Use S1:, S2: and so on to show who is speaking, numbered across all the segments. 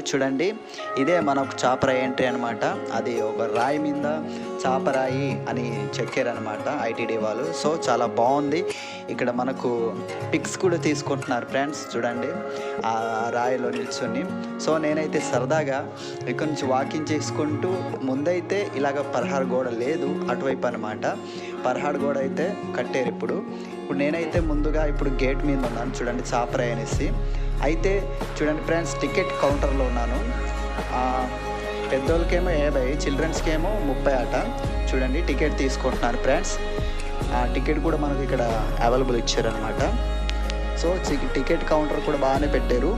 S1: చూడండి, ఇదే మనకు చాపరాయి ఎంట్రీ అనమాట. అది ఒక రాయి మీద చాపరాయి అని చెక్కారనమాట ఐటీడీ వాళ్ళు. సో చాలా బాగుంది. ఇక్కడ మనకు పిక్స్ కూడా తీసుకుంటున్నారు ఫ్రెండ్స్, చూడండి ఆ రాయిలో నిల్చొని. సో నేనైతే సరదాగా ఇక్కడ నుంచి వాకింగ్ చేసుకుంటూ, ముందైతే ఇలాగ పరహార గోడ లేదు అటువైపు అనమాట. పరహార గోడ అయితే కట్టారు ఇప్పుడు నేనైతే ముందుగా ఇప్పుడు గేట్ మీద ఉన్నాను, చూడండి చాపరాయి అనేసి. అయితే చూడండి ఫ్రెండ్స్, టికెట్ కౌంటర్లో ఉన్నాను. పెద్దోళ్ళకేమో 50, చిల్డ్రన్స్కి ఏమో 30 అట. చూడండి టికెట్ తీసుకుంటున్నారు ఫ్రెండ్స్. టికెట్ కూడా మనకు ఇక్కడ అవైలబుల్ ఇచ్చారనమాట. సో టికెట్ కౌంటర్ కూడా బాగానే పెట్టారు.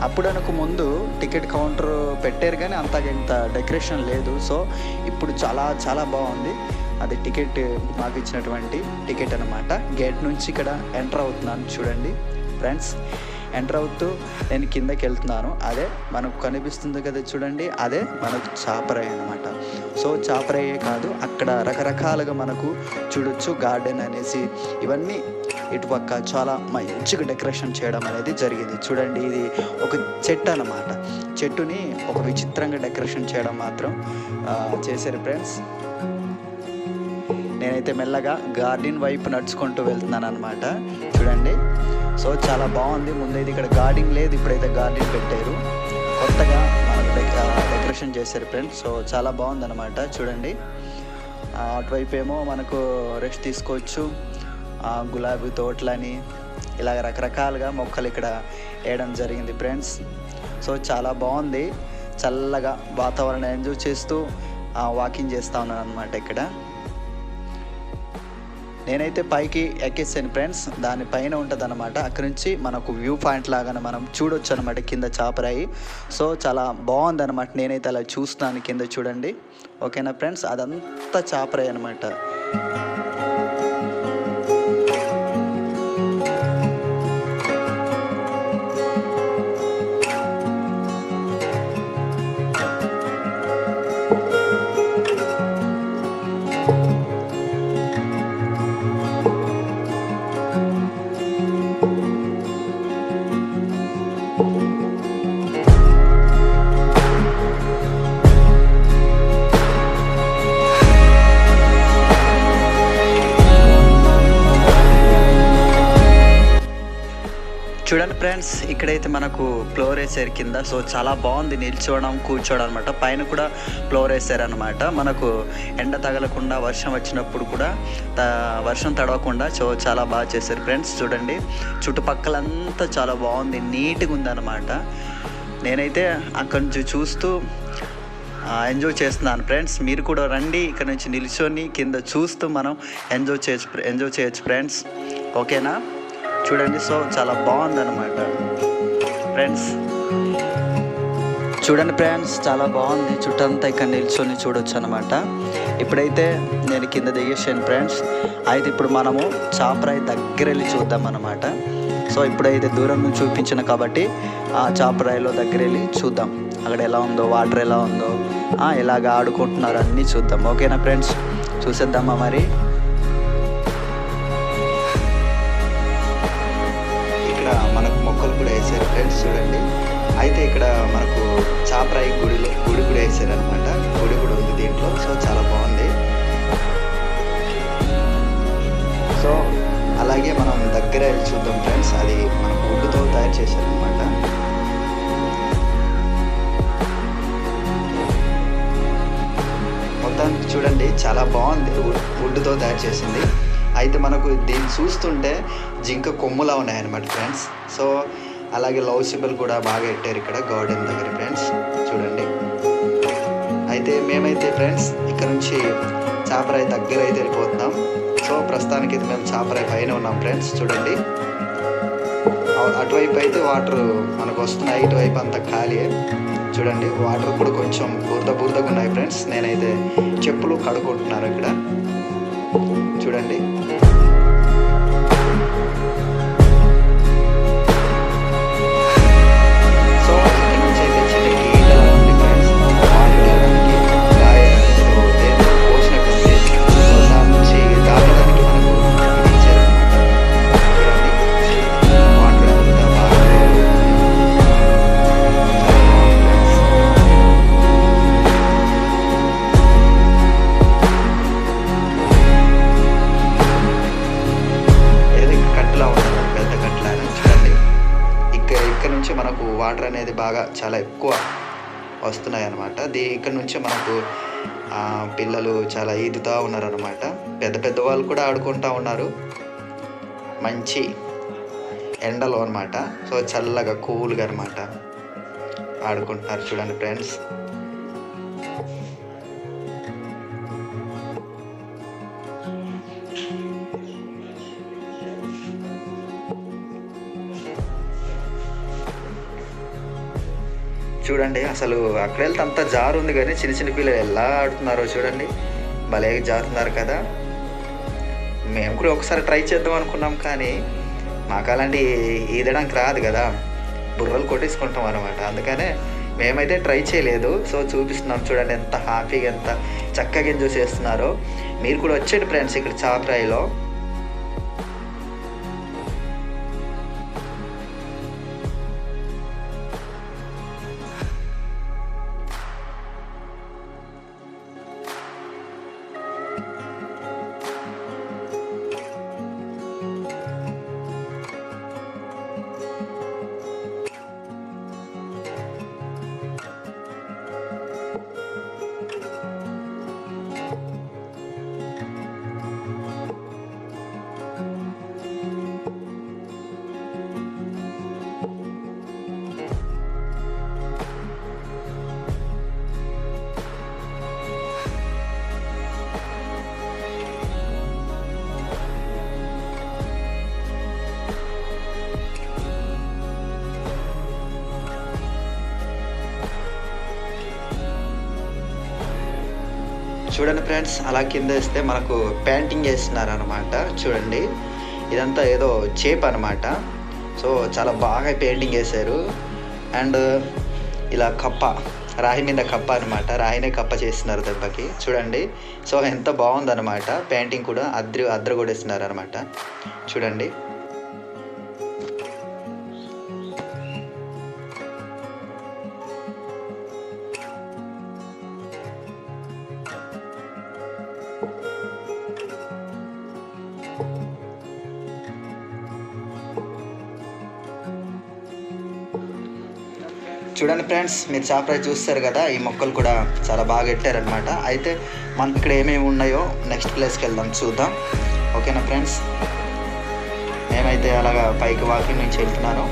S1: అప్పుడు అనకు ముందు టికెట్ కౌంటర్ పెట్టారు కానీ అంతగా ఇంత డెకరేషన్ లేదు. సో ఇప్పుడు చాలా చాలా బాగుంది. అది టికెట్ మాకు ఇచ్చినటువంటి టికెట్ అనమాట. గేట్ నుంచి ఇక్కడ ఎంటర్ అవుతున్నాను చూడండి ఫ్రెండ్స్. ఎంటర్ అవుతూ నేను కిందకి వెళ్తున్నాను. అదే మనకు కనిపిస్తుంది కదా చూడండి, అదే మనకు చాపరాయి అనమాట. సో చాపరాయే కాదు, అక్కడ రకరకాలుగా మనకు చూడొచ్చు గార్డెన్ అనేసి. ఇవన్నీ ఇటుపక్క చాలా మంచిగా డెకరేషన్ చేయడం అనేది జరిగింది. చూడండి ఇది ఒక చెట్టు అనమాట. చెట్టుని ఒక విచిత్రంగా డెకరేషన్ చేయడం మాత్రం చేశారు ఫ్రెండ్స్. నేనైతే మెల్లగా గార్డెన్ వైపు నడుచుకుంటూ వెళ్తున్నాను అనమాట. చూడండి సో చాలా బాగుంది. ముందైతే ఇక్కడ గార్డెన్ లేదు, ఇప్పుడైతే గార్డెన్ పెట్టారు, కొత్తగా మనకు డెకరేషన్ చేశారు ఫ్రెండ్స్. సో చాలా బాగుంది అనమాట. చూడండి అటువైపు ఏమో మనకు రెస్ట్ తీసుకోవచ్చు. గులాబీ తోటలని ఇలాగ రకరకాలుగా మొక్కలు ఇక్కడ వేయడం జరిగింది ఫ్రెండ్స్. సో చాలా బాగుంది. చల్లగా వాతావరణం ఎంజాయ్ చేస్తూ వాకింగ్ చేస్తూ ఉన్నాను అనమాట. ఇక్కడ నేనైతే పైకి ఎక్కేసాను ఫ్రెండ్స్. దానిపైన ఉంటుంది అనమాట. అక్కడి నుంచి మనకు వ్యూ పాయింట్ లాగానే మనం చూడొచ్చు అనమాట కింద చాపరాయి. సో చాలా బాగుంది అనమాట. నేనైతే అలా చూస్తున్నాను కింద, చూడండి. ఓకేనా ఫ్రెండ్స్, అదంతా చాపరాయి అనమాట. చూడండి ఫ్రెండ్స్, ఇక్కడైతే మనకు ఫ్లోర్ వేసారు కింద. సో చాలా బాగుంది నిల్చోవడం కూర్చోవడం అనమాట. పైన కూడా ఫ్లోర్ వేసారు అనమాట. మనకు ఎండ తగలకుండా, వర్షం వచ్చినప్పుడు కూడా వర్షం తడవకుండా. సో చాలా బాగా చేశారు ఫ్రెండ్స్. చూడండి చుట్టుపక్కలంతా చాలా బాగుంది, నీట్గా ఉందన్నమాట. నేనైతే అక్కడి నుంచి చూస్తూ ఎంజాయ్ చేస్తున్నాను ఫ్రెండ్స్. మీరు కూడా రండి, ఇక్కడ నుంచి నిల్చొని కింద చూస్తూ మనం ఎంజాయ్ చేయొచ్చు ఫ్రెండ్స్. ఓకేనా చూడండి. సో చాలా బాగుందన్నమాట ఫ్రెండ్స్. చూడండి ఫ్రెండ్స్, చాలా బాగుంది. చుట్టంతా ఇక్కడ నిల్చొని చూడొచ్చు అనమాట. ఇప్పుడైతే నేను కింద దిగేసాను ఫ్రెండ్స్. అయితే ఇప్పుడు మనము చాపరాయి దగ్గర వెళ్ళి చూద్దాం అన్నమాట. సో ఇప్పుడైతే దూరం నుంచి చూపించిన కాబట్టి ఆ చాపరాయిలో దగ్గర వెళ్ళి చూద్దాం. అక్కడ ఎలా ఉందో, వాటర్ ఎలా ఉందో, ఎలాగ ఆడుకుంటున్నారో అన్నీ చూద్దాం. ఓకేనా ఫ్రెండ్స్, చూసేద్దామా మరి. మనకు మొక్కలు కూడా వేసారు ఫ్రెండ్స్. చూడండి అయితే ఇక్కడ మనకు చాపరాయి గుడి కూడా వేసారు అనమాట. గుడి కూడా ఉంది దీంట్లో. సో చాలా బాగుంది. సో అలాగే మనం దగ్గర వెళ్ళి చూద్దాం ఫ్రెండ్స్. అది మనకు వుడ్తో తయారు చేశారు అనమాట. మొత్తానికి చూడండి చాలా బాగుంది, వుడ్తో తయారు చేసింది. అయితే మనకు దీన్ని చూస్తుంటే జింక కొమ్ములా ఉన్నాయన్నమాట ఫ్రెండ్స్. సో అలాగే లవ్ సింబల్ కూడా బాగా పెట్టారు ఇక్కడ గార్డెన్ దగ్గర ఫ్రెండ్స్. చూడండి అయితే మేమైతే ఫ్రెండ్స్ ఇక్కడ నుంచి చాపరాయి దగ్గర అయితే వెళ్ళిపోతున్నాం. సో ప్రస్తుతానికి అయితే మేము చాపరాయి పైన ఉన్నాం ఫ్రెండ్స్. చూడండి అటువైపు అయితే వాటర్ మనకు వస్తున్నాయి, ఇటువైపు అంతా ఖాళీ. చూడండి వాటర్ కూడా కొంచెం బురదగా ఉన్నాయి ఫ్రెండ్స్. నేనైతే చెప్పులు కడుక్కుంటున్నాను ఇక్కడ. చూడండి బాగా చాలా ఎక్కువ వస్తున్నాయి అన్నమాట. ఇక్కడ నుంచి మనకు పిల్లలు చాలా ఈదుతూ ఉన్నారనమాట. పెద్ద పెద్ద వాళ్ళు కూడా ఆడుకుంటూ ఉన్నారు మంచి ఎండలో అనమాట. సో చల్లగా కూల్గా అనమాట ఆడుకుంటున్నారు చూడండి ఫ్రెండ్స్. చూడండి అసలు అక్కడ వెళ్తే అంతా జారు ఉంది, కానీ చిన్న చిన్న పిల్లలు ఎలా ఆడుతున్నారో చూడండి, భలే జారుతున్నారు కదా. మేము కూడా ఒకసారి ట్రై చేద్దాం అనుకున్నాం, కానీ మాకు అలాంటి ఈదడానికి రాదు కదా, బుర్రలు కొట్టేసుకుంటాం అనమాట. అందుకనే మేమైతే ట్రై చేయలేదు. సో చూపిస్తున్నాం చూడండి ఎంత హ్యాపీగా ఎంత చక్కగా ఎంజాయ్ చేస్తున్నారో. మీరు కూడా వచ్చేయండి ఫ్రెండ్స్ ఇక్కడ చాపరాయిలో. చూడండి ఫ్రెండ్స్, అలా కింద వేస్తే మనకు పెయింటింగ్ వేస్తున్నారు అనమాట. చూడండి ఇదంతా ఏదో చేప అనమాట. సో చాలా బాగా పెయింటింగ్ వేశారు. అండ్ ఇలా కప్ప, రాయి మీద కప్ప అనమాట, రాయినే కప్ప చేస్తున్నారు దెబ్బకి. చూడండి సో ఎంత బాగుందన్నమాట. పెయింటింగ్ కూడా అద్ర కొడేస్తున్నారు అనమాట. చూడండి చూడండి ఫ్రెండ్స్, మీరు చాపరాయి చూస్తారు కదా, ఈ మొక్కలు కూడా చాలా బాగా పెట్టారనమాట. అయితే మనకి ఇక్కడ ఏమేమి ఉన్నాయో నెక్స్ట్ ప్లేస్కి వెళ్దాం, చూద్దాం. ఓకేనా ఫ్రెండ్స్, మేమైతే అలాగా పైకి వాకింగ్ నుంచి వెళ్తున్నాను.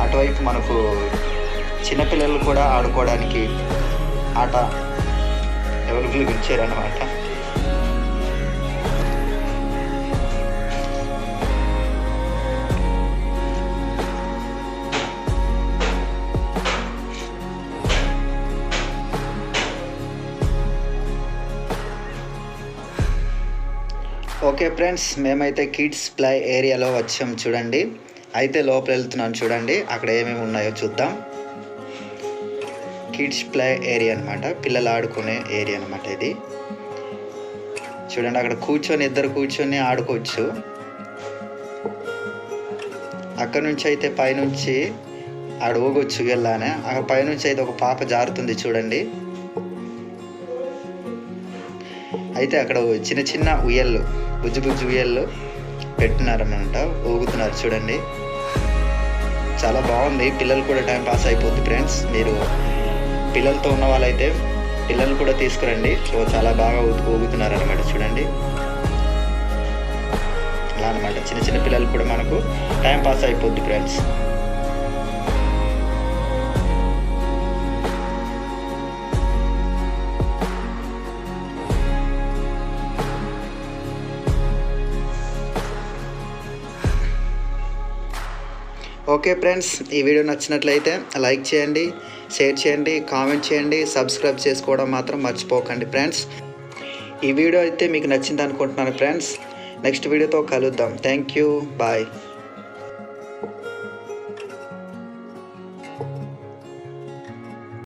S1: అటువైపు మనకు చిన్నపిల్లలు కూడా ఆడుకోవడానికి ఆట అవైలబుల్గా ఇచ్చారనమాట. ఓకే ఫ్రెండ్స్, మేమైతే కిడ్స్ ప్లే ఏరియాలో వచ్చాం చూడండి. అయితే లోపల వెళ్తున్నాను చూడండి, అక్కడ ఏమేమి ఉన్నాయో చూద్దాం. కిడ్స్ ప్లే ఏరియా అనమాట, పిల్లలు ఆడుకునే ఏరియా అనమాట ఇది. చూడండి అక్కడ ఇద్దరు కూర్చొని ఆడుకోవచ్చు. అక్కడ నుంచి అయితే పైనుంచి ఊగొచ్చు వెళ్ళానే. అక్కడ పైనుంచి అయితే ఒక పాప జారుతుంది చూడండి. అయితే అక్కడ చిన్న చిన్న ఉయ్యళ్ళు, బుజ్జి ఉయ్యళ్ళు పెట్టినారనమాట, ఊగుతున్నారు చూడండి. చాలా బాగుంది, పిల్లలు కూడా టైం పాస్ అయిపోద్ది ఫ్రెండ్స్. మీరు పిల్లలతో ఉన్న వాళ్ళైతే పిల్లలు కూడా తీసుకురండి. సో చాలా బాగా ఊగుతున్నారు అనమాట చూడండి. అలా అనమాట, చిన్న చిన్న పిల్లలు కూడా మనకు టైం పాస్ అయిపోద్ది ఫ్రెండ్స్. ఓకే ఫ్రెండ్స్, ఈ వీడియో నచ్చినట్లయితే లైక్ చేయండి, షేర్ చేయండి, కామెంట్ చేయండి, సబ్స్క్రైబ్ చేసుకోవడం మాత్రం మర్చిపోకండి ఫ్రెండ్స్. ఈ వీడియో అయితే మీకు నచ్చింది అనుకుంటున్నాను ఫ్రెండ్స్. నెక్స్ట్ వీడియోతో కలుద్దాం. Thank you, bye.